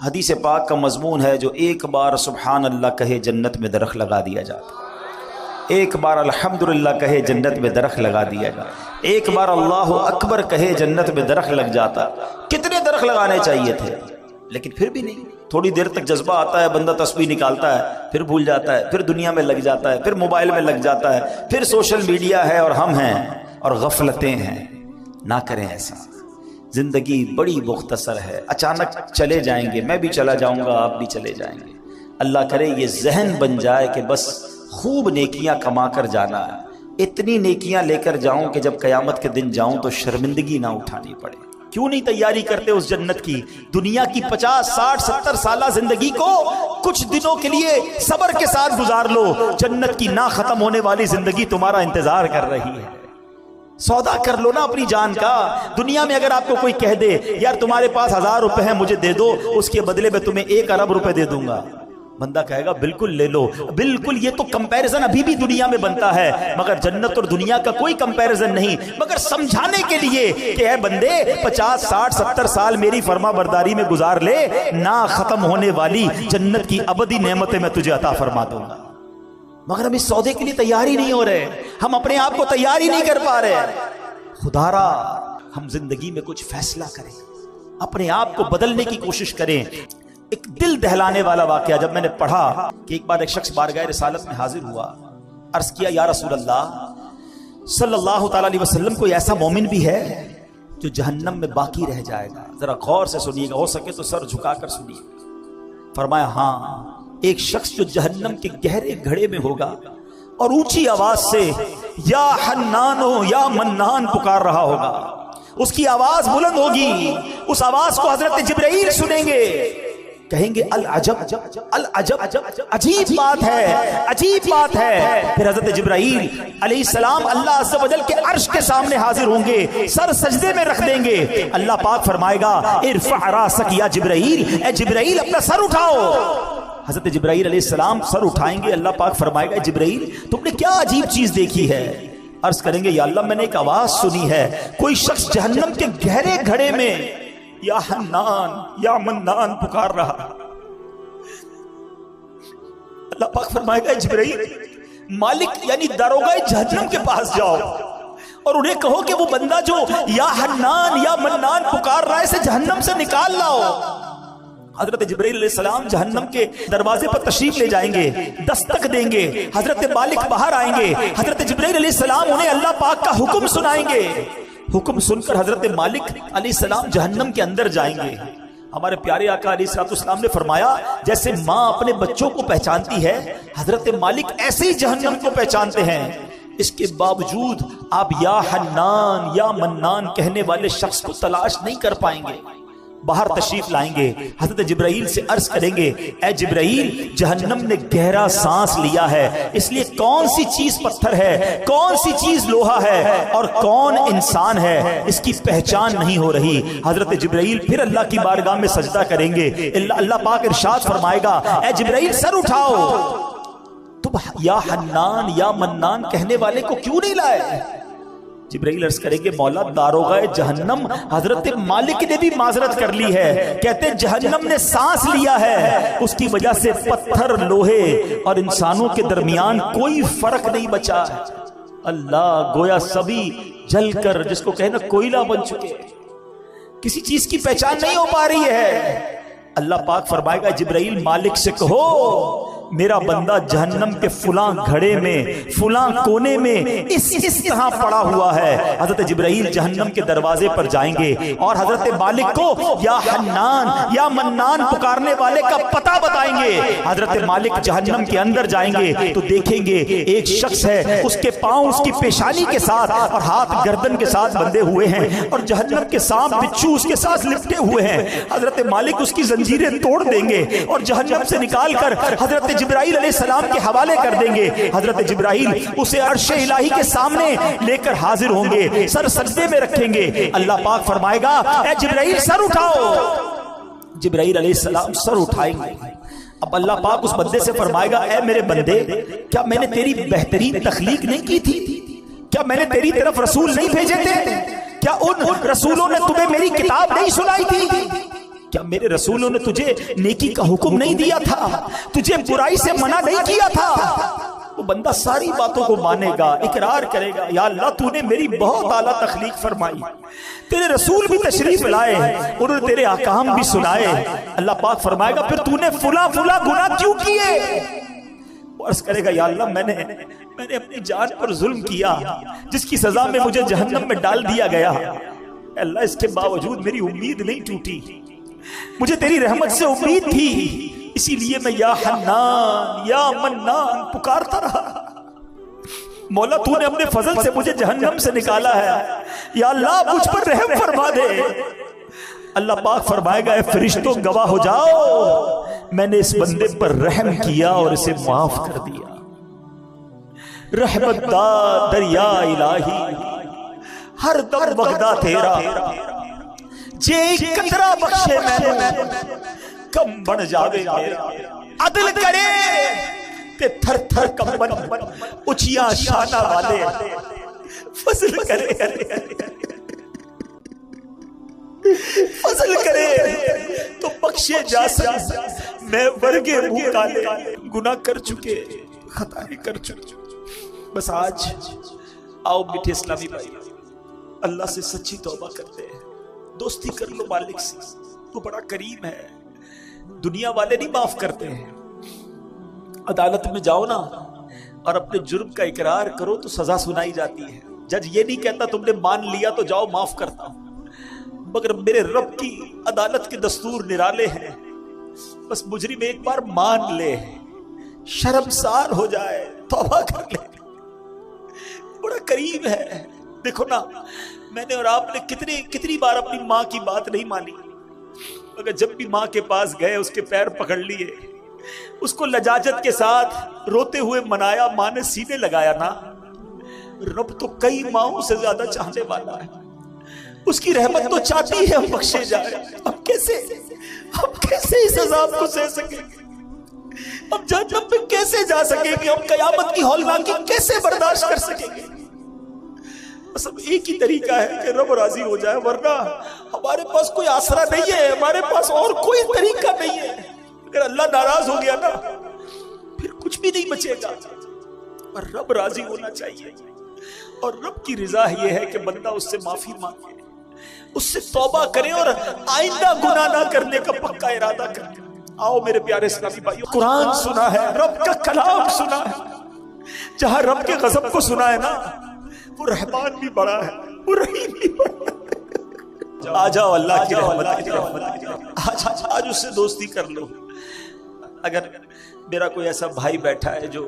حدیث پاک کا مضمون ہے جو ایک بار سبحان اللہ کہے جنت میں درخت لگا دیا جاتا، ایک بار الحمدللہ کہے جنت میں درخت لگا دیا جاتا، ایک بار اللہ اکبر کہے جنت میں درخت لگ جاتا۔ کتنے درخت لگانے چاہیے تھے، لیکن پھر بھی نہیں۔ تھوڑی دیر تک جذبہ آتا ہے، بندہ تسبیح نکالتا ہے، پھر بھول جاتا ہے، پھر دنیا میں لگ جاتا ہے، پھر موبائل میں لگ جاتا ہے، پھر سوشل میڈیا ہے اور ہم ہیں اور غفلتیں ہیں۔ نہ کریں ایسا، زندگی بڑی مختصر ہے، اچانک چلے جائیں گے، میں بھی چلا جاؤں گا، آپ بھی چلے جائیں گے۔ اللہ کرے یہ ذہن بن جائے کہ بس خوب نیکیاں کما کر جانا ہے، اتنی نیکیاں لے کر جاؤں کہ جب قیامت کے دن جاؤں تو شرمندگی نہ اٹھانی پڑے۔ کیوں نہیں تیاری کرتے اس جنت کی؟ دنیا کی 50 60 70 سالہ زندگی کو کچھ دنوں کے لیے صبر کے ساتھ گزار لو، جنت کی نہ ختم ہونے والی زندگی تمہارا انتظار کر رہی ہے۔ سودا کر لو نا اپنی جان کا۔ دنیا میں اگر آپ کو کوئی کہہ دے یار تمہارے پاس 1000 روپے ہیں مجھے دے دو، اس کے بدلے میں تمہیں 1 ارب روپے دے دوں گا، بندہ کہے گا بالکل لے لو۔ بالکل، یہ تو کمپیریزن ابھی بھی دنیا میں بنتا ہے، مگر جنت اور دنیا کا کوئی کمپیریزن نہیں۔ مگر سمجھانے کے لیے کہ اے بندے 50 60 70 سال میری فرما برداری میں گزار لے، نہ ختم ہونے والی جنت کی ابدی نعمتیں میں تجھے عطا فرما دوں گا۔ مگر ہم اس سودے کے لیے تیار ہی نہیں ہو رہے، ہم اپنے آپ کو تیار ہی نہیں کر پا رہے۔ خدا را ہم زندگی میں کچھ فیصلہ کریں، اپنے آپ کو بدلنے کی کوشش کریں۔ ایک دل دہلانے والا واقعہ جب میں نے پڑھا کہ ایک بار ایک شخص بارگاہ رسالت میں حاضر ہوا، عرض کیا یا رسول اللہ صلی اللہ تعالی علیہ وسلم، کوئی ایسا مومن بھی ہے جو جہنم میں باقی رہ جائے گا؟ ذرا غور سے سنیے گا، ہو سکے تو سر جھکا کر سنیے۔ فرمایا ہاں، ایک شخص جو جہنم کے گہرے گھڑے میں ہوگا اور اونچی آواز سے یا حنانو یا منان پکار رہا ہوگا، اس کی آواز بلند ہوگی، اس آواز کو حضرت جبرائیل سنیں گے، کہیں گے العجب العجب، عجیب بات ہے، عجیب بات ہے۔ پھر حضرت جبرائیل علیہ السلام اللہ عز و جل کے عرش کے سامنے حاضر ہوں گے، سر سجدے میں رکھ دیں گے۔ اللہ پاک فرمائے گا ارفع راسک یا جبرائیل، اے جبرائیل اپنا سر اٹھاؤ۔ حضرت جبرائیل علیہ السلام سر اٹھائیں گے، اللہ پاک فرمائے گا جبرائیل تم نے کیا عجیب چیز دیکھی ہے؟ عرض کریں گے یا اللہ میں نے ایک آواز سنی ہے، کوئی شخص جہنم کے گہرے گھڑے میں یا حنان یا منان پکار رہا۔ اللہ پاک فرمائے گا جبرائیل مالک یعنی داروغہ جہنم کے پاس جاؤ اور انہیں کہو کہ وہ بندہ جو یا حنان یا منان پکار رہا ہے اسے جہنم سے نکال لاؤ۔ حضرت جبرائیل علیہ السلام جہنم کے دروازے پر تشریف لے جائیں گے، دستک دیں گے، حضرت مالک باہر آئیں گے، حضرت جبرائیل علیہ السلام انہیں اللہ پاک کا حکم سنائیں گے۔ حکم سن کر حضرت مالک علیہ السلام جہنم کے اندر جائیں گے۔ ہمارے پیارے آقا علیہ السلام نے فرمایا جیسے ماں اپنے بچوں کو پہچانتی ہے، حضرت مالک ایسے ہی جہنم کو پہچانتے ہیں۔ اس کے باوجود آپ یا حنان یا منان کہنے والے شخص کو تلاش نہیں کر پائیں گے۔ باہر تشریف لائیں گے، حضرت جبرائیل سے عرض کریں گے اے جبرائیل جہنم نے گہرا سانس لیا ہے، اس لیے کون سی چیز پتھر ہے، کون سی چیز لوہا ہے اور کون انسان ہے، اس کی پہچان نہیں ہو رہی۔ حضرت جبرائیل پھر اللہ کی بارگاہ میں سجدہ کریں گے، اللہ پاک ارشاد فرمائے گا اے جبرائیل سر اٹھاؤ، تم یا حنان یا منان کہنے والے کو کیوں نہیں لائے؟ جبرائیل عرض کریں گے مولا داروغہ جہنم حضرت مالک نے بھی معذرت کر لی ہے، کہتے ہیں جہنم نے سانس لیا ہے، اس کی وجہ سے پتھر لوہے اور انسانوں کے درمیان کوئی فرق نہیں بچا۔ اللہ گویا سبھی جل کر جس کو کہنا کوئلہ بن چکے، کسی چیز کی پہچان نہیں ہو پا رہی ہے۔ اللہ پاک فرمائے گا جبرائیل مالک سے کہو میرا بندہ جہنم کے فلاں گھڑے میں فلاں کونے میں اس طرح پڑا ہوا ہے۔ حضرت جبرائیل جہنم کے دروازے پر جائیں گے اور حضرت مالک کو یا حنان یا منان پکارنے والے کا پتہ بتائیں گے۔ حضرت مالک جہنم کے اندر جائیں گے تو دیکھیں گے ایک شخص ہے، اس کے پاؤں اس کی پیشانی کے ساتھ اور ہاتھ گردن کے ساتھ بندھے ہوئے ہیں اور جہنم کے سانپ بچھو اس کے ساتھ لپٹے ہوئے ہیں۔ حضرت مالک اس کی زنجیریں توڑ دیں گے اور جہنم سے نکال کر حضرت جبرائیل علیہ السلام کے حوالے کر دیں گے۔ حضرت جبرائیل اسے عرش الہی کے سامنے لے کر حاضر ہوں گے، سر سجدے میں رکھیں گے۔ اللہ پاک فرمائے گا اے جبرائیل سر اٹھاؤ۔ جبرائیل علیہ السلام سر اٹھائیں گے۔ اب اللہ پاک اس بندے سے فرمائے گا اے میرے بندے کیا میں نے تیری بہترین تخلیق نہیں کی تھی؟ کیا میں نے تیری طرف رسول نہیں بھیجے تھے؟ کیا ان رسولوں نے تمہیں میری کتاب نہیں سنائی تھی؟ کیا میرے رسولوں نے تجھے نیکی کا حکم نہیں دیا تھا؟ تجھے برائی سے منع نہیں کیا تھا؟ وہ بندہ ساری باتوں کو مانے گا، اقرار کرے گا، یا اللہ تو نے میری بہت اعلیٰ تخلیق فرمائی، تیرے رسول بھی تشریف لائے، انہوں نے تیرے احکام بھی سنائے، اللہ پاک فرمائے گا پھر تو نے فلاں گناہ کیوں کیے؟ وہ عرض کرے گا یا اللہ میں نے اپنی جان پر ظلم کیا جس کی سزا میں مجھے جہنم میں ڈال دیا گیا، اللہ اس کے باوجود میری امید نہیں ٹوٹی، مجھے تیری رحمت سے امید تھی، اسی لیے میں یا حنان یا منان پکارتا رہا۔ مولا تو نے اپنے فضل سے مجھے جہنم سے نکالا ہے، یا اللہ مجھ پر رحم فرما دے۔ اللہ پاک فرمائے گا اے فرشتوں گواہ ہو جاؤ، میں نے اس بندے پر رحم کیا اور اسے معاف کر دیا۔ رحمت دا دریا الہی ہر دم وغدہ تیرا، جے قطرہ بخشے میں کم بن جاوے میرا، عدل کرے تے تھر تھر کمبن اچھیاں شانہ والے، فضل کرے تو بخشے جا سکے، میں ورگے منہ کالے گناہ کر چکے، خطائیں کر چکے۔ بس آج آؤ میٹھے اسلامی بھائی اللہ سے سچی توبہ کرتے ہیں، دوستی کر لو مالک سے، وہ بڑا کریم ہے، دنیا والے نہیں معاف کرتے ہیں۔ عدالت میں جاؤ نا اور اپنے جرم کا اقرار کرو تو سزا سنائی جاتی ہے، جج یہ نہیں کہتا تم نے مان لیا تو جاؤ معاف کرتا ہوں، مگر میرے رب کی عدالت کے دستور نرالے ہیں، بس مجرم ایک بار مان لے، شرمسار ہو جائے، توبہ کر لے، بڑا کریم ہے۔ دیکھو نا میں نے اور آپ نے کتنی بار اپنی ماں کی بات نہیں مانی، مگر جب بھی ماں کے پاس گئے اس کے پیر پکڑ لیے، اس کو لجاجت کے ساتھ روتے ہوئے منایا، ماں نے سینے لگایا نا۔ رب تو کئی ماؤں سے زیادہ چاہنے والا ہے، اس کی رحمت تو چاہتی ہے ہم بخشے جائیں، ہم کیسے اس عذاب کو سہ سکیں گے، ہم جہنم پہ کیسے جا سکیں گے، ہم قیامت کی ہولناکی کیسے برداشت کر سکیں گے؟ بس اب ایک ہی طریقہ ہے کہ رب راضی ہو جائے، ورنہ ہمارے پاس کوئی آسرا نہیں ہے، ہمارے پاس اور کوئی طریقہ نہیں ہے۔ اگر اللہ ناراض ہو گیا نا پھر کچھ بھی نہیں بچے گا، اور رب راضی ہونا چاہیے، اور رب کی رضا یہ ہے کہ بندہ اس سے معافی مانگے، اس سے توبہ کرے اور آئندہ گناہ نہ کرنے کا پکا ارادہ کرے۔ آؤ میرے پیارے اسلامی بھائیو، قرآن سنا ہے، رب کا کلام سنا ہے، جہاں رب کے غضب کو سنا ہے نا وہ رحمان بھی بڑا ہے، وہ رحیم بھی بڑا ہے۔ آ جاؤ اللہ کی رحمت، آج اس سے دوستی کر لو۔ اگر میرا کوئی ایسا بھائی بیٹھا ہے جو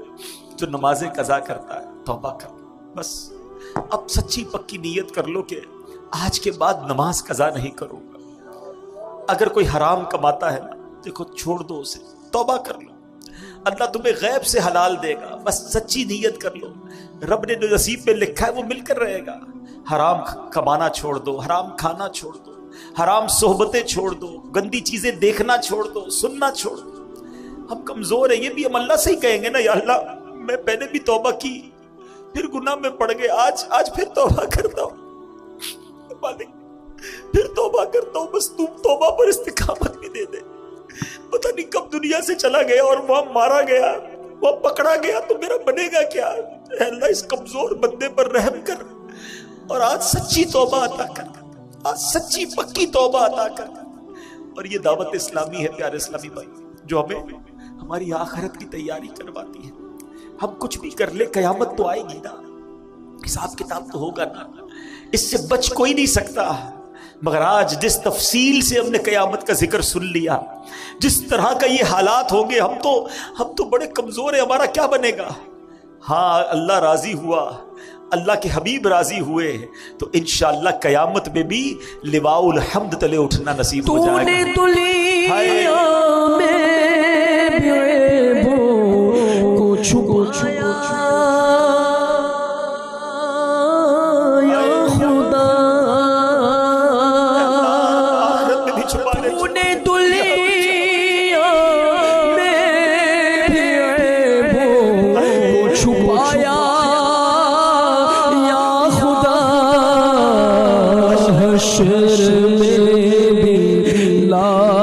نمازیں قضا کرتا ہے، توبہ کر، بس اب سچی پکی نیت کر لو کہ آج کے بعد نماز قضا نہیں کروں گا۔ اگر کوئی حرام کماتا ہے نا دیکھو چھوڑ دو اسے، توبہ کر لو، اللہ تمہیں غیب سے حلال دے گا، بس سچی نیت کر لو، رب نے جو نصیب میں لکھا ہے وہ مل کر رہے گا۔ حرام کمانا چھوڑ دو، حرام کھانا چھوڑ دو، حرام صحبتیں چھوڑ دو، گندی چیزیں دیکھنا چھوڑ دو، سننا چھوڑ دو۔ ہم کمزور ہیں، یہ بھی ہم اللہ سے ہی کہیں گے نا، یا اللہ میں پہلے بھی توبہ کی پھر گناہ میں پڑ گئے، آج پھر توبہ کرتا ہوں مالک، پھر توبہ کرتا ہوں، بس تم توبہ پر استقامت بھی دے دے۔ پتہ نہیں کب دنیا سے چلا گیا اور وہاں مارا گیا، وہاں پکڑا گیا تو میرا بنے گا کیا؟ اے اللہ اس کمزور بندے پر رحم کر، اور آج سچی توبہ عطا کر، آج سچی پکی توبہ عطا کر۔ اور یہ دعوت اسلامی ہے پیارے اسلامی بھائی، جو ہمیں ہماری آخرت کی تیاری کرواتی ہے۔ ہم کچھ بھی کر لے قیامت تو آئے گی نا، حساب کتاب تو ہوگا نا، اس سے بچ کوئی نہیں سکتا۔ مگر آج جس تفصیل سے ہم نے قیامت کا ذکر سن لیا، جس طرح کا یہ حالات ہوں گے، ہم تو بڑے کمزور ہیں، ہمارا کیا بنے گا؟ ہاں اللہ راضی ہوا، اللہ کے حبیب راضی ہوئے تو انشاءاللہ قیامت میں بھی لواء الحمد تلے اٹھنا نصیب ہو جائے گا۔ تو نے حشر میں بھی لا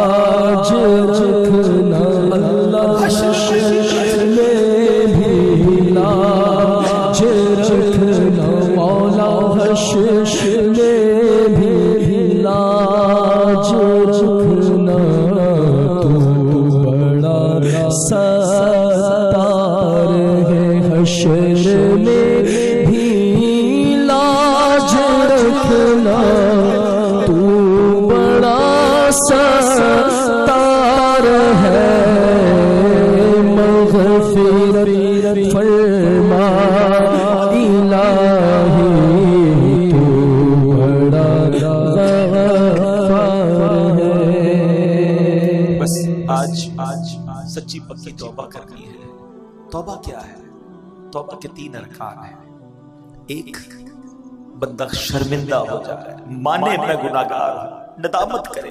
آج سچی پکی توبہ کرنی ہے۔ توبہ کیا ہے؟ توبہ کے 3 ارکان ہیں۔ ایک، بندہ شرمندہ ہو جائے، مانے میں گناہگار ہوں، ندامت کرے،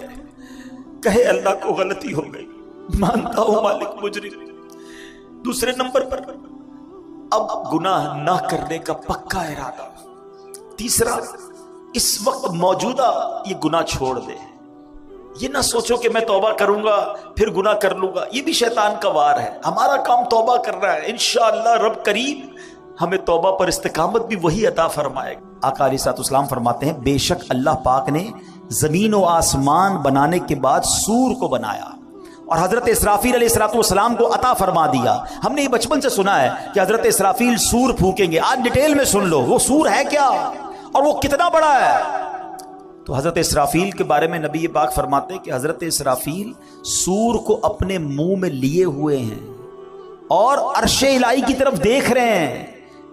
کہے اللہ کو غلطی ہو گئی، مانتا ہوں مالک مجرم۔ دوسرے نمبر پر اب گناہ نہ کرنے کا پکا ارادہ۔ تیسرا، اس وقت موجودہ یہ گناہ چھوڑ دے، یہ نہ سوچو کہ میں توبہ کروں گا پھر گناہ کر لوں گا، یہ بھی شیطان کا وار ہے۔ ہمارا کام توبہ کرنا ہے، انشاءاللہ رب کریم ہمیں توبہ پر استقامت بھی وہی عطا فرمائے گا۔ آقا علیہ الصلوۃ والسلام فرماتے ہیں بے شک اللہ پاک نے زمین و آسمان بنانے کے بعد سور کو بنایا اور حضرت اسرافیل علیہ الصلوۃ والسلام کو عطا فرما دیا۔ ہم نے یہ بچپن سے سنا ہے کہ حضرت اسرافیل سور پھونکیں گے، آج ڈیٹیل میں سن لو وہ سور ہے کیا اور وہ کتنا بڑا ہے۔ تو حضرت اسرافیل کے بارے میں نبی پاک فرماتے ہیں کہ حضرت اسرافیل سور کو اپنے منہ میں لیے ہوئے ہیں اور عرش الہی کی طرف دیکھ رہے ہیں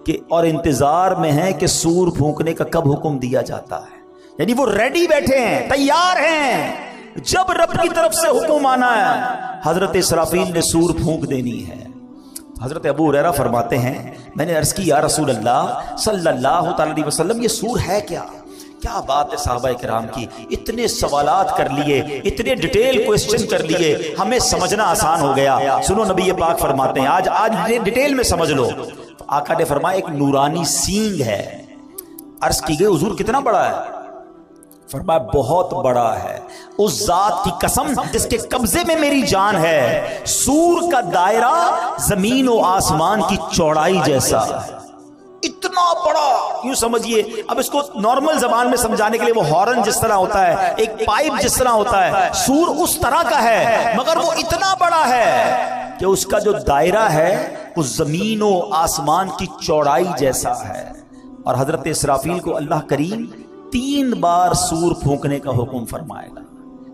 کہ اور انتظار میں ہیں کہ سور پھونکنے کا کب حکم دیا جاتا ہے، یعنی وہ ریڈی بیٹھے ہیں، تیار ہیں، جب رب کی طرف سے حکم آنا ہے حضرت اسرافیل نے سور پھونک دینی ہے۔ حضرت ابو ہریرہ فرماتے ہیں میں نے عرض کی یا رسول اللہ صلی اللہ تعالی علیہ وسلم یہ سور ہے کیا؟ کیا بات ہے صحابہ کرام کی، اتنے سوالات کر لیے، اتنے ڈیٹیل کوئسچن کر لیے، ہمیں سمجھنا آسان ہو گیا۔ سنو نبی پاک فرماتے ہیں آج ڈیٹیل میں سمجھ لو۔ آقا نے فرمایا ایک نورانی سینگ ہے۔ عرض کی گئی حضور کتنا بڑا ہے؟ فرمایا بہت بڑا ہے، اس ذات کی قسم جس کے قبضے میں میری جان ہے، سور کا دائرہ زمین و آسمان کی چوڑائی جیسا ہے، اتنا بڑا۔ یوں سمجھیے، اب اس کو نارمل زبان میں سمجھانے کے لیے وہ ہارن جس طرح ہوتا ہے، ایک پائپ جس طرح ہوتا ہے، سور اس طرح کا ہے مگر وہ اتنا بڑا ہے کہ اس کا جو دائرہ ہے وہ زمین و آسمان کی چوڑائی جیسا ہے۔ اور حضرت اسرافیل کو اللہ کریم 3 بار سور پھونکنے کا حکم فرمائے گا۔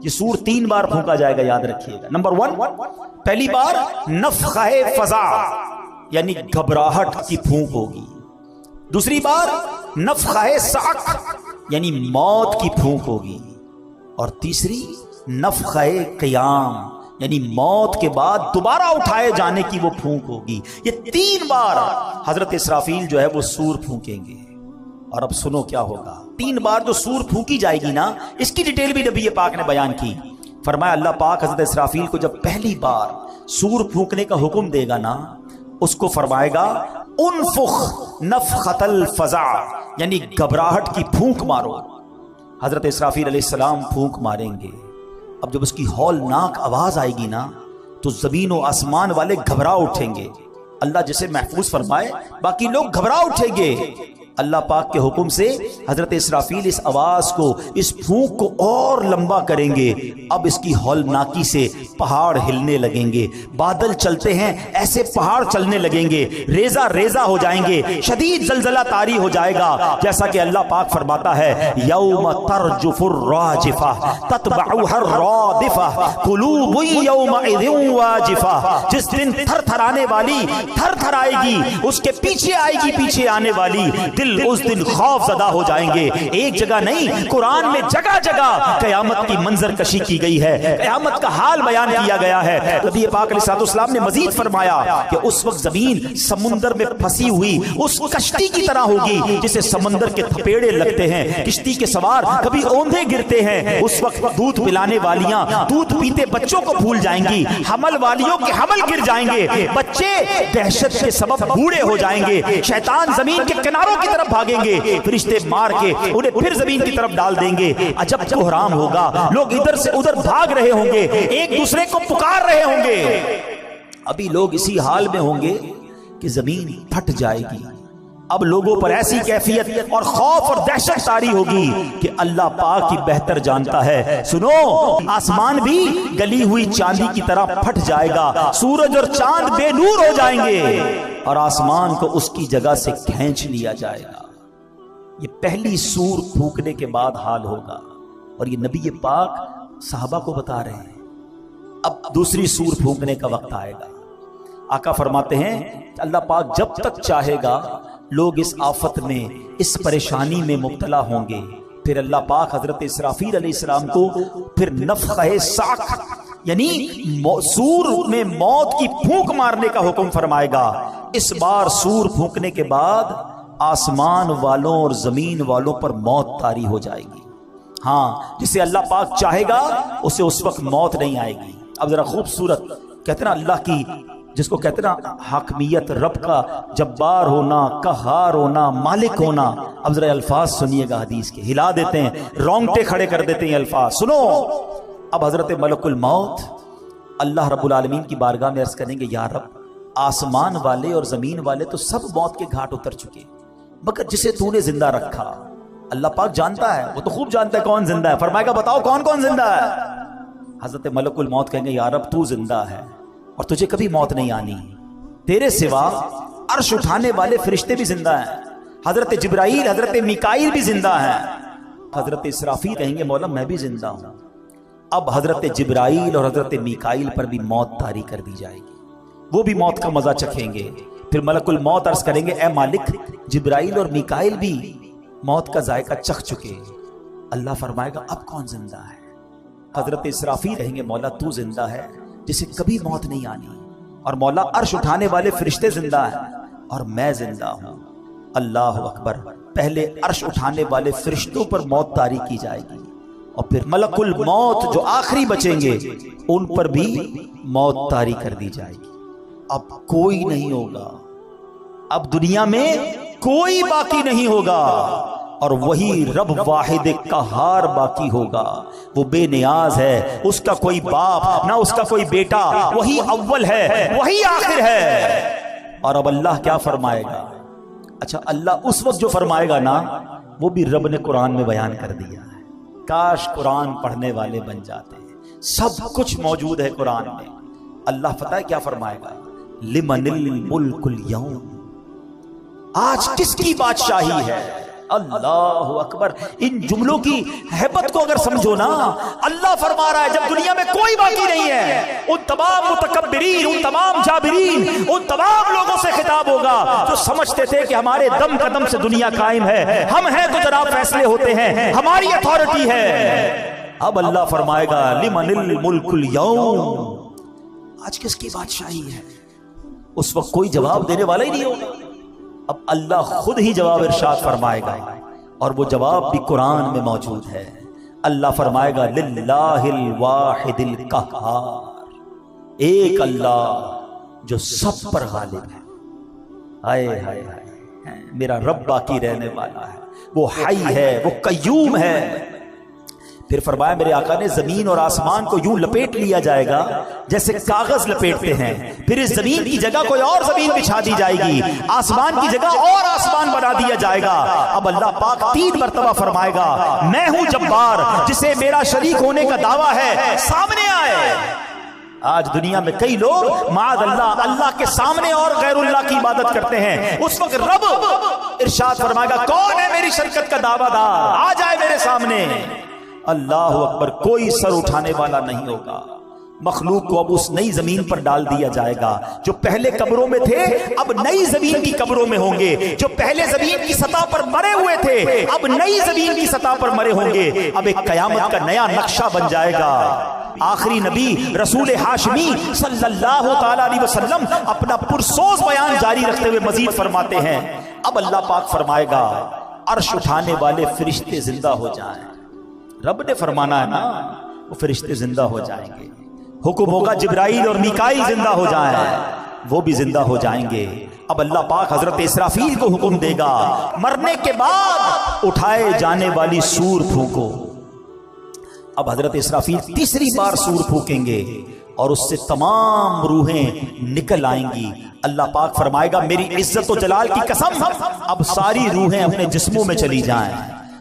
یہ سور 3 بار پھونکا جائے گا، یاد رکھیے گا۔ نمبر 1، پہلی بار نفخہ فزع یعنی گھبراہٹ کی پھونک ہوگی۔ دوسری بار نفخہ صعق یعنی موت کی پھونک ہوگی، اور تیسری نفخہ قیام یعنی موت کے بعد دوبارہ اٹھائے جانے کی وہ پھونک ہوگی۔ یہ 3 بار حضرت اسرافیل جو ہے وہ سور پھونکیں گے۔ اور اب سنو کیا ہوگا۔ 3 بار جو سور پھونکی جائے گی نا، اس کی ڈیٹیل بھی نبی پاک نے بیان کی۔ فرمایا اللہ پاک حضرت اسرافیل کو جب پہلی بار سور پھونکنے کا حکم دے گا نا، اس کو فرمائے گا انفخ نفخۃ الفزع یعنی گھبراہٹ کی پھونک مارو۔ حضرت اسرافیل علیہ السلام پھونک ماریں گے۔ اب جب اس کی ہولناک آواز آئے گی نا تو زمین و آسمان والے گھبرا اٹھیں گے۔ اللہ جسے محفوظ فرمائے، باقی لوگ گھبرا اٹھیں گے۔ اللہ پاک کے حکم سے حضرت اسرافیل اس آواز کو، اس پھونک کو اور لمبا کریں گے۔ اب اس کی ہولناکی سے پہاڑ ہلنے لگیں گے، بادل چلتے ہیں ایسے پہاڑ چلنے لگیں گے، ریزہ ریزہ ہو جائیں گے، شدید زلزلہ طاری ہو جائے گا، جیسا کہ اللہ پاک فرماتا ہے یوم ترجف الراجفہ تتبعها الرادفہ قلوب یومئذ واجفہ، جس دن تھر تھرانے والی تھر تھرائے گی، اس کے پیچھے آئے گی پیچھے آنے والی، دل اس دن خوف زدہ ہو جائیں گے۔ ایک جگہ نہیں، قرآن میں جگہ جگہ قیامت کی منظر کشی کی گئی ہے، قیامت کا حال بیان کیا گیا ہے۔ نبی پاک علیہ الصلوۃ والسلام نے مزید فرمایا کہ اس وقت زمین سمندر میں پھنسی ہوئی اس کشتی کی طرح ہوگی جسے سمندر کے تھپیڑے لگتے ہیں، کشتی کے سوار کبھی اوندھے گرتے ہیں۔ اس وقت دودھ پلانے والیاں دودھ پیتے بچوں کو بھول جائیں گی، حمل والیوں کے حمل گر جائیں گے، بچے دہشت کے سبب بوڑھے ہو جائیں گے، شیطان زمین کے کناروں کی طرف بھاگیں گے، فرشتے مار کے انہیں پھر زمین کی طرف ڈال دیں گے۔ عجب کوہرام ہوگا، لوگ ادھر سے ادھر بھاگ رہے ہوں گے، ایک دوسرے کو پکار رہے ہوں گے۔ ابھی لوگ اسی حال میں ہوں گے کہ زمین پھٹ جائے گی۔ اب لوگوں پر ایسی کیفیت اور خوف اور دہشت طاری ہوگی کہ اللہ پاک ہی بہتر جانتا ہے۔ سنو، آسمان بھی گلی ہوئی چاندی کی طرح پھٹ جائے گا، سورج اور چاند بے نور ہو جائیں گے اور آسمان کو اس کی جگہ سے کھینچ لیا جائے گا۔ یہ پہلی سور پھونکنے کے بعد حال ہوگا، اور یہ نبی پاک صحابہ کو بتا رہے ہیں۔ اب دوسری سور پھونکنے کا وقت آئے گا۔ آقا فرماتے ہیں اللہ پاک جب تک چاہے گا لوگ اس آفت میں، اس پریشانی میں مبتلا ہوں گے، پھر اللہ پاک حضرت اسرافیل علیہ السلام کو پھر نفخہ صعق یعنی سور میں موت کی پھونک مارنے کا حکم فرمائے گا. اس بار سور پھونکنے کے بعد آسمان والوں اور زمین والوں پر موت طاری ہو جائے گی. ہاں جسے اللہ پاک چاہے گا اسے اس وقت موت نہیں آئے گی. اب ذرا خوبصورت کہتے نا اللہ کی جس کو کہتے نا حاکمیت، رب کا جبار ہونا، قہار ہونا، مالک ہونا. اب ذرا الفاظ سنیے گا حدیث کے، ہلا دیتے ہیں، رونگٹے کھڑے کر دیتے ہیں الفاظ. سنو اب حضرت ملک الموت اللہ رب العالمین کی بارگاہ میں عرض کریں گے یا رب آسمان والے اور زمین والے تو سب موت کے گھاٹ اتر چکے مگر جسے تو نے زندہ رکھا. اللہ پاک جانتا ہے، وہ تو خوب جانتا ہے کون زندہ ہے. فرمائے گا بتاؤ کون کون زندہ ہے. حضرت ملک الموت کہیں گے یا رب تو زندہ ہے اور تجھے کبھی موت نہیں آنی. تیرے سوا عرش اٹھانے والے فرشتے بھی زندہ ہیں، حضرت جبرائیل حضرت میکائیل بھی زندہ ہیں. حضرت اسرافیل کہیں گے مولا میں بھی زندہ ہوں. اب حضرت جبرائیل اور حضرت میکائیل پر بھی موت طاری کر دی جائے گی، وہ بھی موت کا مزہ چکھیں گے. پھر ملک الموت عرض کریں گے اے مالک جبرائیل اور میکائیل بھی موت کا ذائقہ چکھ چکے. اللہ فرمائے گا اب کون زندہ ہے. حضرت اسرافیل کہیں گے مولا تو زندہ ہے جسے کبھی موت نہیں آنی، اور مولا عرش اٹھانے والے فرشتے زندہ ہیں اور میں زندہ ہوں. اللہ اکبر. پہلے عرش اٹھانے والے فرشتوں پر موت طاری کی جائے گی اور پھر ملک الموت جو آخری بچیں گے ان پر بھی موت طاری کر دی جائے گی. اب کوئی نہیں ہوگا، اب دنیا میں کوئی باقی نہیں ہوگا اور وہی رب واحد قہار باقی ہوگا. وہ بے نیاز ہے، اس کا کوئی باپ نہ اس کا کوئی بیٹا، وہی اول ہے وہی آخر ہے. اور اب اللہ کیا فرمائے گا؟ اچھا اللہ اس وقت جو فرمائے گا نا وہ بھی رب نے قرآن میں بیان کر دیا ہے. کاش قرآن پڑھنے والے بن جاتے ہیں. سب کچھ موجود ہے قرآن میں. اللہ پتہ ہے کیا فرمائے گا؟ لمن الملک اليوم، آج کس کی بادشاہی ہے. اللہ اکبر. ان جملوں کی ہیبت کو اگر سمجھو نا، اللہ فرما رہا ہے جب دنیا میں کوئی باقی نہیں ہے ان تمام متکبرین، ان تمام جابرین، ان تمام لوگوں سے خطاب ہوگا جو سمجھتے تھے کہ ہمارے دم قدم سے دنیا قائم ہے، ہم ہیں تو جناب فیصلے ہوتے ہیں، ہماری اتھارٹی ہے. اب اللہ فرمائے گا لمن الملک اليوم، آج کس کی بادشاہی ہے. اس وقت کوئی جواب دینے والا ہی نہیں ہوگا. اب اللہ خود ہی جواب ارشاد فرمائے گا اور وہ جواب بھی قرآن میں موجود ہے. اللہ فرمائے گا للہ الواحد القہار، ایک اللہ جو سب پر غالب ہے. ہائے ہائے ہائے، میرا رب باقی رہنے والا ہے، وہ حی ہے، وہ قیوم ہے. پھر فرمایا میرے آقا نے زمین اور آسمان کو یوں لپیٹ لیا جائے گا جیسے کاغذ لپیٹتے ہیں. پھر اس زمین کی جگہ کوئی اور زمین بچھا دی جائے گی، آسمان کی جگہ اور آسمان بنا دیا جائے گا. اب اللہ پاک 3 مرتبہ فرمائے گا میں ہوں جبار، جسے میرا شریک ہونے کا دعویٰ ہے سامنے آئے. آج دنیا میں کئی لوگ معاذ اللہ اللہ کے سامنے اور غیر اللہ کی عبادت کرتے ہیں. اس وقت رب ارشاد فرمائے گا کون ہے میری شرکت کا دعویٰ دار، آ جائے میرے سامنے. اللہ اکبر. کوئی سر اٹھانے والا نہیں ہوگا. مخلوق کو اب اس نئی زمین پر ڈال دیا جائے گا. جو پہلے قبروں میں تھے اب نئی زمین کی قبروں میں ہوں گے. جو پہلے زمین کی سطح پر مرے ہوئے تھے اب نئی زمین کی سطح پر مرے ہوں گے. اب ایک قیامت کا نیا نقشہ بن جائے گا. آخری نبی رسول ہاشمی صلی اللہ تعالی علیہ وسلم اپنا پرسوز بیان جاری رکھتے ہوئے مزید فرماتے ہیں. اب اللہ پاک فرمائے گا عرش اٹھانے والے فرشتے زندہ ہو جائیں. رب نے فرمانا ہے نا، وہ فرشتے زندہ ہو جائیں گے. حکم ہوگا جبرائیل اور میکائیل زندہ ہو جائیں، وہ بھی زندہ ہو جائیں گے. اب اللہ پاک حضرت اسرافیل کو حکم دے گا مرنے کے بعد اٹھائے جانے والی سور پھونکو. اب حضرت اسرافیل تیسری بار سور پھونکیں گے اور اس سے تمام روحیں نکل آئیں گی. اللہ پاک فرمائے گا میری عزت و جلال کی قسم اب ساری روحیں اپنے جسموں میں چلی جائیں.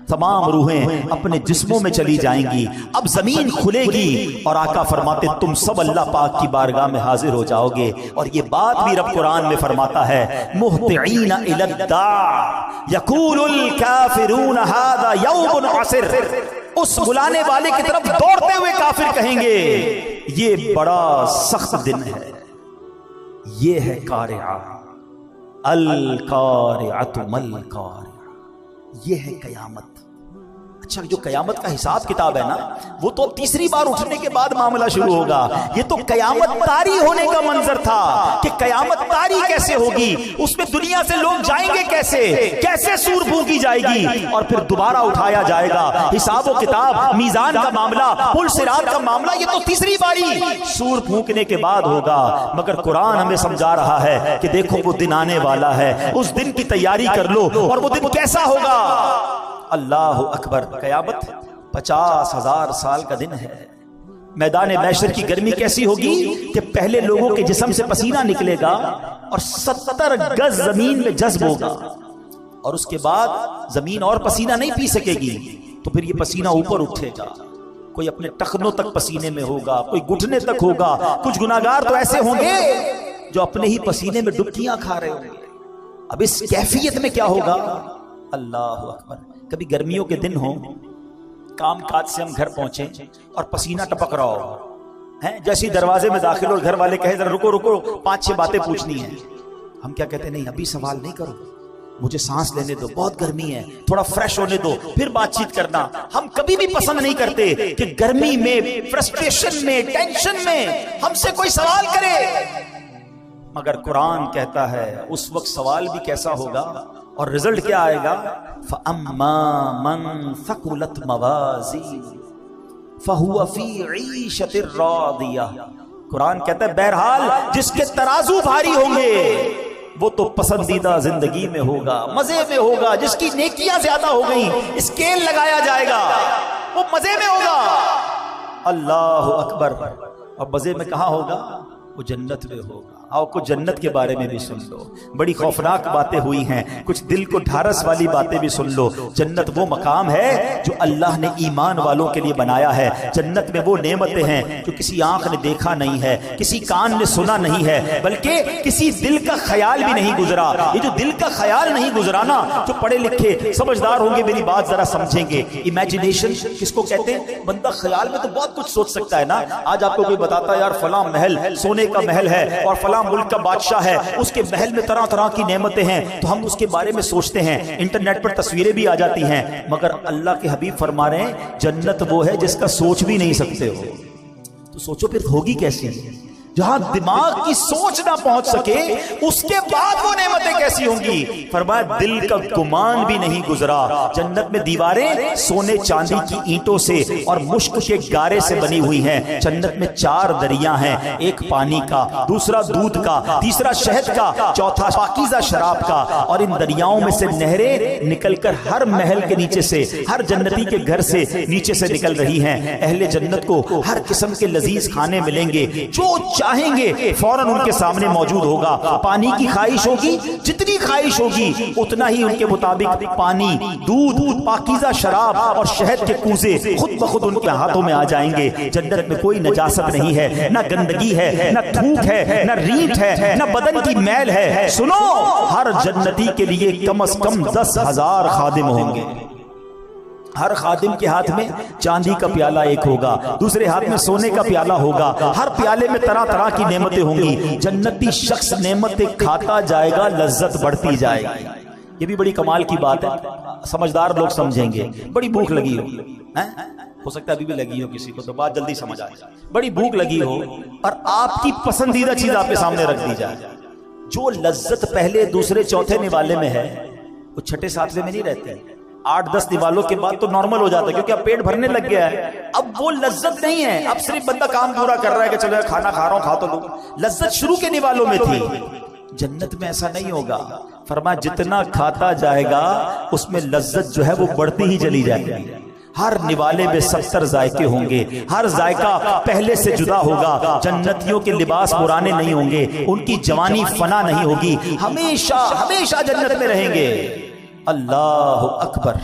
تمام روحیں اپنے جسموں میں چلی جائیں گی. اب زمین کھلے گی اور آقا فرماتے تم سب اللہ پاک کی بارگاہ میں حاضر ہو جاؤ گے. اور یہ بات بھی رب قرآن میں فرماتا ہے مہطعین الی الداع یقول الکافرون ھذا یوم عسر. اس بلانے والے کی طرف دوڑتے ہوئے کافر کہیں گے یہ بڑا سخت دن ہے. یہ ہے قارعہ، القارعۃ مل قارعہ، یہ ہے قیامت. اچھا جو قیامت کا حساب کتاب ہے نا وہ تو تیسری بار اٹھنے کے بعد معاملہ شروع ہوگا. یہ تو قیامت طاری ہونے کا منظر تھا کہ قیامت طاری کیسے ہوگی, اس میں دنیا سے لوگ جائیں گے کیسے, کیسے سور پھونکی جائے گی اور پھر دوبارہ اٹھایا جائے گا. حساب و کتاب, میزان کا معاملہ, پل صراط کا معاملہ, یہ تو تیسری باری سور پھونکنے کے بعد ہوگا. مگر قرآن ہمیں سمجھا رہا ہے کہ دیکھو وہ دن آنے والا ہے, اس دن کی تیاری کر لو. اور وہ دن کیسا ہوگا؟ اللہ اکبر. قیامت 50,000 سال کا دن ہے. میدان محشر کی گرمی کیسی ہوگی کہ پہلے لوگوں کے جسم سے پسینہ نکلے گا اور 70 گز زمین میں جذب ہوگا, اور اس کے بعد زمین اور پسینہ نہیں پی سکے گی, تو پھر یہ پسینہ اوپر اٹھے گا. کوئی اپنے ٹخنوں تک پسینے میں ہوگا, کوئی گھٹنے تک ہوگا. کچھ گناہگار تو ایسے ہوں گے جو اپنے ہی پسینے میں ڈبکیاں کھا رہے ہوں گے. اب اس کیفیت میں کیا ہوگا؟ اللہ اکبر. کبھی گرمیوں کے دن ہوں, کام کاج سے ہم گھر پہنچے اور پسینہ ٹپک رہا ہو, جیسے دروازے میں داخل ہو گھر والے کہے ذرا رکو رکو 5-6 باتیں پوچھنی ہیں. ہم کیا کہتے ہیں؟ نہیں ابھی سوال نہیں کرو, مجھے سانس لینے دو, بہت گرمی ہے, تھوڑا فریش ہونے دو, پھر بات چیت کرنا. ہم کبھی بھی پسند نہیں کرتے کہ گرمی میں, فرسٹریشن میں, ٹینشن میں ہم سے کوئی سوال کرے. مگر قرآن کہتا ہے اس وقت سوال بھی کیسا ہوگا اور رزلٹ کیا آئے گا؟ فَأَمَّا مَنْ ثَقُلَتْ مَوَازِينُهُ فَهُوَ فِي عِيشَةٍ رَاضِيَةٍ. قرآن کہتا ہے بہرحال جس کے ترازو بھاری ہوں گے وہ تو پسندیدہ زندگی میں ہوگا, مزے میں ہوگا. جس کی نیکیاں زیادہ ہو گئیں اسکیل لگایا جائے گا, وہ مزے میں ہوگا. اللہ اکبر. اور مزے میں کہاں ہوگا؟ وہ جنت میں ہوگا. آؤ کچھ جنت کے بارے میں بھی سن لو. بڑی خوفناک باتیں ہوئی ہیں, کچھ دل کو ڈھارس والی باتیں بھی سن لو. جنت وہ مقام ہے جو اللہ نے ایمان والوں کے لیے بنایا ہے. جنت میں وہ نعمتیں ہیں جو کسی آنکھ نے دیکھا نہیں ہے, کسی کان نے سنا نہیں ہے, بلکہ کسی دل کا خیال بھی نہیں گزرا. یہ جو دل کا خیال نہیں گزرا نا, جو پڑھے لکھے سمجھدار ہوں گے میری بات ذرا سمجھیں گے. امیجنیشن کس کو کہتے ہیں؟ بندہ خیال میں تو بہت کچھ سوچ سکتا ہے نا. آج آپ کو کوئی بتاتا ہے یار فلاں محل سونے کا محل ہے اور فلاں ملک کا بادشاہ ہے, اس کے محل میں طرح طرح کی نعمتیں ہیں, تو ہم اس کے بارے میں سوچتے ہیں. انٹرنیٹ پر تصویریں بھی آ جاتی ہیں. مگر اللہ کے حبیب فرما رہے ہیں جنت وہ ہے جس کا سوچ بھی نہیں سکتے ہو. تو سوچو پھر ہوگی کیسی؟ جہاں دماغ کی سوچ نہ پہنچ سکے اس کے بعد وہ نعمتیں کیسی ہوں گی؟ فرمایا دل کا گمان بھی نہیں گزرا. جنت میں دیواریں سونے چاندی کی اینٹوں سے اور مشک کے گارے سے بنی ہوئی ہیں. جنت میں 4 دریا ہیں, ایک پانی کا, دوسرا دودھ کا, تیسرا شہد کا, چوتھا پاکیزہ شراب کا. اور ان دریاؤں میں سے نہریں نکل کر ہر محل کے نیچے سے, ہر جنتی کے گھر سے نیچے سے نکل رہی ہیں. اہل جنت کو ہر قسم کے لذیذ کھانے ملیں گے, جو چاہیں گے فوراً ان کے سامنے موجود ہوگا. پانی کی خواہش ہوگی, جتنی خواہش ہوگی اتنا ہی ان کے مطابق پانی, دودھ, پاکیزہ شراب اور شہد کے کوزے خود بخود ان کے ہاتھوں میں آ جائیں گے. جنت میں کوئی نجاست نہیں ہے, نہ گندگی ہے, نہ تھوک ہے, نہ ریت ہے, نہ بدن کی میل ہے. سنو, ہر جنتی کے لیے کم از کم 10,000 خادم ہوں گے. ہر خادم کے ہاتھ میں چاندی کا پیالہ ایک ہوگا, دوسرے ہاتھ میں سونے کا پیالہ ہوگا. ہر پیالے میں طرح طرح کی نعمتیں ہوں گی. جنتی شخص نعمتیں کھاتا جائے گا, لذت بڑھتی جائے گی. یہ بھی بڑی کمال کی بات ہے, سمجھدار لوگ سمجھیں گے. بڑی بھوک لگی ہو سکتا ہے ابھی بھی لگی ہو کسی کو, تو بات جلدی سمجھ آئے. بڑی بھوک لگی ہو اور آپ کی پسندیدہ چیز آپ کے سامنے رکھ دی جائے. جو لذت پہلے دوسرے چوتھے نوالے میں ہے وہ چھٹے ساتویں میں نہیں رہتے. 8-10 نوالوں کے بعد تو نارمل ہو جاتا ہے, کیونکہ اب پیٹ بھرنے لگ گیا ہے. اب وہ لذت نہیں ہے, اب صرف بندہ کام پورا کر رہا ہے کہ چلو کھانا کھا رہا ہوں, کھا تو لوں. لذت شروع کے نوالوں میں تھی. جنت میں ایسا نہیں ہوگا. فرمایا جتنا کھاتا جائے گا اس میں لذت جو ہے وہ بڑھتی ہی چلی جائے گی. ہر نوالے میں 70 ذائقے ہوں گے, ہر ذائقہ پہلے سے جدا ہوگا. جنتیوں کے لباس پرانے نہیں ہوں گے, ان کی جوانی فنا نہیں ہوگی, ہمیشہ ہمیشہ جنت میں رہیں گے. اللہ اکبر.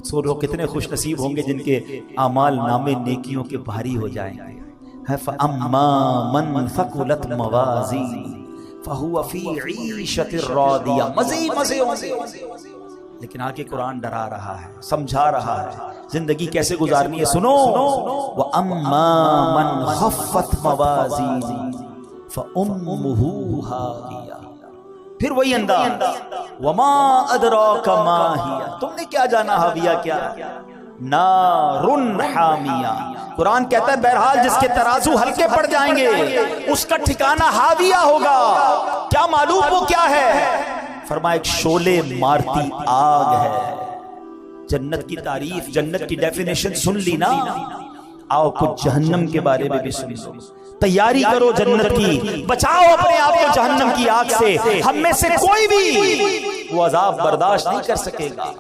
سو کتنے خوش نصیب ہوں گے جن کے اعمال نامے نیکیوں کے بھاری ہو جائیں گے. فَأَمَّا مَنْ ثَقُلَتْ مَوَازِينُهُ فَهُوَ فِي عِيشَةٍ رَاضِيَةٍ. مزے. لیکن آگے قرآن ڈرا رہا ہے, سمجھا رہا ہے زندگی کیسے گزارنی ہے. سنو, وَأَمَّا مَنْ خَفَّتْ مَوَازِينُهُ فَأُمُّهُ هَاوِيَةٌ. پھر وہی انداز, وما ادراک ما ہی, تم نے کیا جانا ہاویہ کیا. نارن حامیہ. قرآن کہتا ہے بہرحال جس کے ترازو ہلکے پڑ جائیں گے اس کا ٹھکانہ حاویہ ہوگا. کیا معلوم وہ کیا ہے؟ فرمایا ایک شعلے مارتی آگ ہے. جنت کی تعریف، جنت کی ڈیفینیشن سن لی نا، آؤ کچھ جہنم کے بارے میں بھی سن لو. تیاری کرو جنت کی، بچاؤ اپنے آپ کو جہنم کی آگ سے. ہم میں سے کوئی بھی وہ عذاب برداشت نہیں کر سکے گا.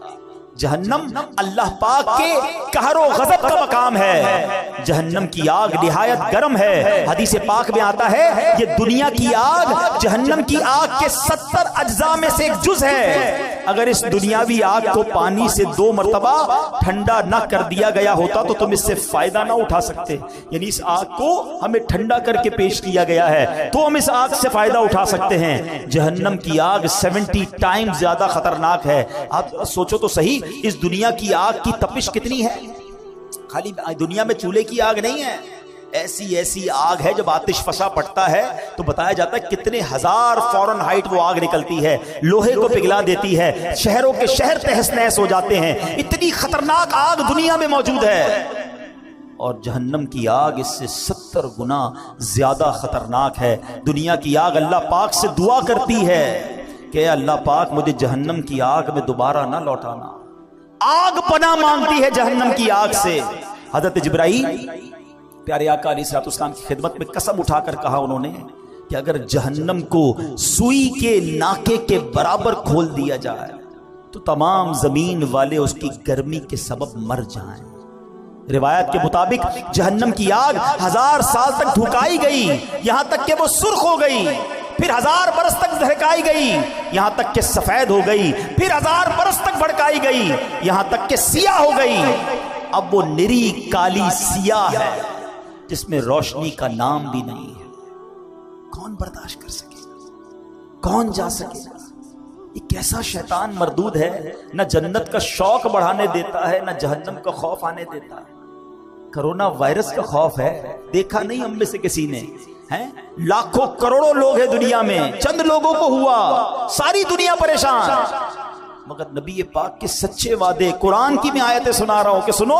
جہنم اللہ پاک کے قہر و غضب کا مقام ہے. جہنم کی آگ نہایت گرم ہے. حدیث پاک میں آتا ہے یہ دنیا کی آگ جہنم کی آگ کے 70 اجزاء میں سے ایک جز ہے. اگر اس دنیاوی آگ کو پانی سے 2 مرتبہ ٹھنڈا نہ کر دیا گیا ہوتا تو تم اس سے فائدہ نہ اٹھا سکتے. یعنی اس آگ کو ہمیں ٹھنڈا کر کے پیش کیا گیا ہے تو ہم اس آگ سے فائدہ اٹھا سکتے ہیں. جہنم کی آگ 70 ٹائم زیادہ خطرناک ہے. آپ سوچو تو صحیح اس دنیا کی آگ کی تپش کتنی ہے. خالی دنیا میں چولہے کی آگ نہیں ہے، ایسی آگ ہے جب آتش فشاں پڑتا ہے تو بتایا جاتا ہے کتنے ہزار فارن ہائٹ وہ آگ نکلتی ہے، لوہے کو پگھلا دیتی ہے، شہروں کے شہر تہس نہس ہو جاتے ہیں. اتنی خطرناک آگ دنیا میں موجود ہے. اور جہنم کی آگ اس سے 70 گنا زیادہ خطرناک ہے. دنیا کی آگ اللہ پاک سے دعا کرتی ہے کہ اللہ پاک مجھے جہنم کی آگ میں دوبارہ نہ لوٹانا. آگ پناہ مانگتی ہے جہنم کی آگ سے. حضرت جبرائیل پیارے آقا علیہ الصلوۃ والسلام کی خدمت میں قسم اٹھا کر کہا انہوں نے کہ اگر جہنم کو سوئی کے ناکے کے برابر کھول دیا جائے تو تمام زمین والے اس کی گرمی کے سبب مر جائیں. روایت کے مطابق جہنم کی آگ 1000 سال تک دھکائی گئی یہاں تک کہ وہ سرخ ہو گئی، پھر 1000 برس تک دھڑکائی گئی یہاں تک کہ سفید ہو گئی، پھر 1000 برس تک بھڑکائی گئی یہاں تک کہ سیاہ ہو گئی. اب وہ نری کالی سیاہ ہے جس میں روشنی کا نام بھی نہیں ہے. کون برداشت کر سکے گا؟ کون جا سکے گا؟ یہ کیسا شیطان مردود ہے، نہ جنت کا شوق بڑھانے دیتا ہے نہ جہنم کا خوف آنے دیتا ہے. کرونا وائرس کا خوف ہے، دیکھا نہیں ہم میں سے کسی نے. لاکھوں کروڑوں لوگ ہیں دنیا میں، چند لوگوں کو ہوا، ساری دنیا پریشان. مگر نبی پاک کے سچے وعدے، قرآن کی میں آیتیں سنا رہا ہوں کہ سنو،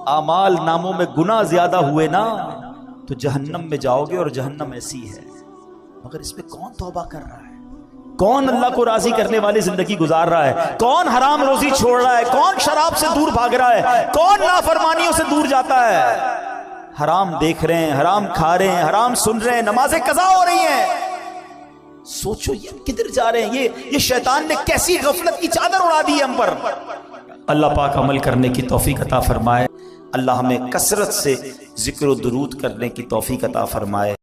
اعمال ناموں میں گناہ زیادہ ہوئے نا تو جہنم میں جاؤ گے اور جہنم ایسی ہے. مگر اس میں کون توبہ کر رہا ہے؟ کون اللہ کو راضی کرنے والی زندگی گزار رہا ہے؟ کون حرام روزی چھوڑ رہا ہے؟ کون شراب سے دور بھاگ رہا ہے؟ کون نافرمانیوں سے دور جاتا ہے؟ حرام دیکھ رہے ہیں، حرام کھا رہے ہیں، حرام سن رہے ہیں، نمازیں قضا ہو رہی ہیں. سوچو یہ کدھر جا رہے ہیں؟ یہ شیطان نے کیسی غفلت کی چادر اڑا دی ہے ہم پر. اللہ پاک عمل کرنے کی توفیق عطا فرمائے. اللہ ہمیں کثرت سے ذکر و درود کرنے کی توفیق عطا فرمائے.